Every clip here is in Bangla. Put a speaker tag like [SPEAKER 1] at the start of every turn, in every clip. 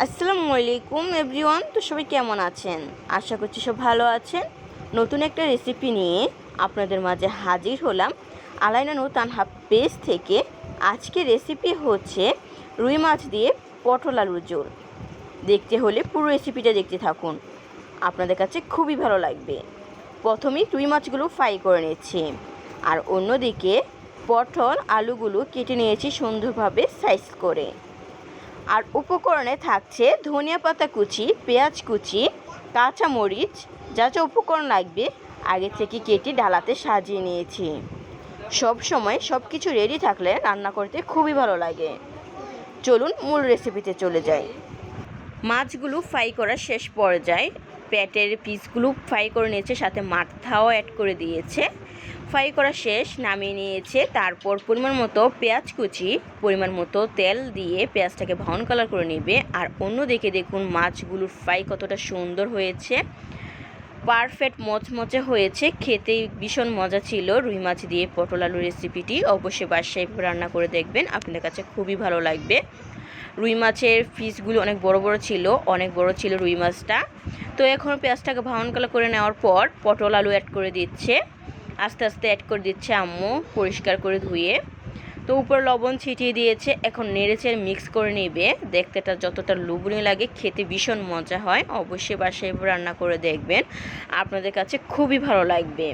[SPEAKER 1] আসসালামু আলাইকুম এভরিওয়ান। তো সবাই কেমন আছেন? আশা করছি সব ভালো আছেন। নতুন একটা রেসিপি নিয়ে আপনাদের মাঝে হাজির হলাম আলাইনা নূর তানহা পেজ থেকে। আজকের রেসিপি হচ্ছে রুই মাছ দিয়ে পটল আলুর ঝোল। দেখতে হলে পুরো রেসিপিটা দেখতে থাকুন, আপনাদের কাছে খুবই ভালো লাগবে। প্রথমেই রুই মাছগুলো ফ্রাই করে নিচ্ছি, আর অন্যদিকে পটল আলুগুলো কেটে নিয়েছি সুন্দরভাবে সাইজ করে। আর উপকরণে থাকছে ধনিয়া পাতা কুচি, পেঁয়াজ কুচি, কাঁচামরিচ। যা যা উপকরণ লাগবে আগে থেকে কেটে ডালাতে সাজিয়ে নিয়েছি। সব সময় সব কিছু রেডি থাকলে রান্না করতে খুবই ভালো লাগে। চলুন মূল রেসিপিতে চলে যাই। মাছগুলো ফ্রাই করা শেষ পর্যায়ে পেটের পিসগুলো ফ্রাই করে নিয়েছে, সাথে মাথাও অ্যাড করে দিয়েছে। ফ্রাই করা শেষ, নামিয়ে নিয়েছে। তারপর পরিমাণ মতো পেঁয়াজ কুচি, পরিমাণ মতো তেল দিয়ে পেঁয়াজটাকে ব্রাউন কালার করে নেবে। আর অন্যদিকে দেখুন মাছগুলোর ফ্রাই কতটা সুন্দর হয়েছে, পারফেক্ট মচমচে হয়েছে, খেতে ভীষণ মজা ছিল। রুই মাছ দিয়ে পটল আলু রেসিপিটি অবশ্যই বাসায় রান্না করে দেখবেন, আপনাদের কাছে খুবই ভালো লাগবে। রুই মাছের পিসগুলো অনেক বড় বড় ছিল, অনেক বড় ছিল রুই মাছটা। তো এখন পেঁয়াজটাকে ব্রাউন কালার করে নেওয়ার পর পটল আলু অ্যাড করে দিচ্ছে, আস্তে আস্তে অ্যাড করে দিচ্ছে আম্মু পরিষ্কার করে ধুয়ে। তো উপর লবণ ছিটিয়ে দিয়েছে, এখন নেড়েচেড়ে মিক্স করে নেবে। দেখতেটা যতটা লোভনীয় লাগে, খেতে ভীষণ মজা হয়। অবশ্যই বাসায় রান্না করে দেখবেন, আপনাদের কাছে খুবই ভালো লাগবে।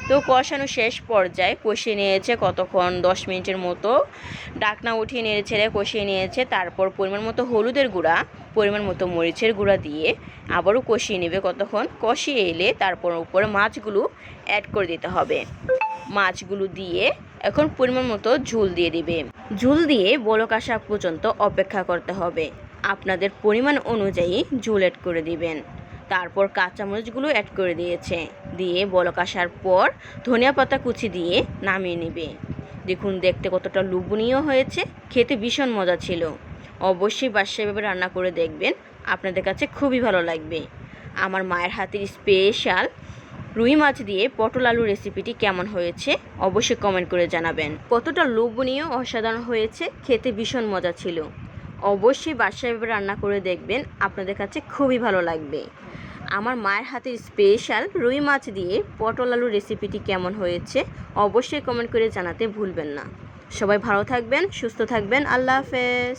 [SPEAKER 1] তো কষানো শেষ পর্যায়ে কষিয়ে নিয়েছে কতক্ষণ, 10 মিনিটের মতো ডাকনা উঠিয়ে নেড়েচেড়ে কষিয়ে নিয়েছে। তারপর পরিমাণ মতো হলুদের গুঁড়া, পরিমাণ মতো মরিচের গুঁড়া দিয়ে আবারও কষিয়ে নেবে কতক্ষণ। কষিয়ে এলে তারপর উপরে মাছগুলো অ্যাড করে দিতে হবে। মাছগুলো দিয়ে এখন পরিমাণ মতো ঝোল দিয়ে দিবে। ঝোল দিয়ে বলক আসা পর্যন্ত অপেক্ষা করতে হবে। আপনাদের পরিমাণ অনুযায়ী ঝোল অ্যাড করে দিবেন। তারপর কাঁচামরিচগুলো অ্যাড করে দিয়েছে, দিয়ে বলক আসার পর ধনিয়া পাতা কুচি দিয়ে নামিয়ে নেবে। দেখুন দেখতে কতটা লোভনীয় হয়েছে, খেতে ভীষণ মজা ছিল। অবশ্যই বাসায় এভাবে রান্না করে দেখবেন, আপনাদের কাছে খুবই ভালো লাগবে। আমার মায়ের হাতের স্পেশাল রুই মাছ দিয়ে পটল আলু রেসিপিটি কেমন হয়েছে অবশ্যই কমেন্ট করে জানাবেন। কতটা লোভনীয়, অসাধারণ হয়েছে, খেতে ভীষণ মজা ছিল। অবশ্যই বাসায় এভাবে রান্না করে দেখবেন, আপনাদের কাছে খুবই ভালো লাগবে। আমার মায়ের হাতের স্পেশাল রুই মাছ দিয়ে পটল আলু রেসিপিটি কেমন হয়েছে অবশ্যই কমেন্ট করে জানাতে ভুলবেন না। সবাই ভালো থাকবেন, সুস্থ থাকবেন। আল্লাহ হাফেজ।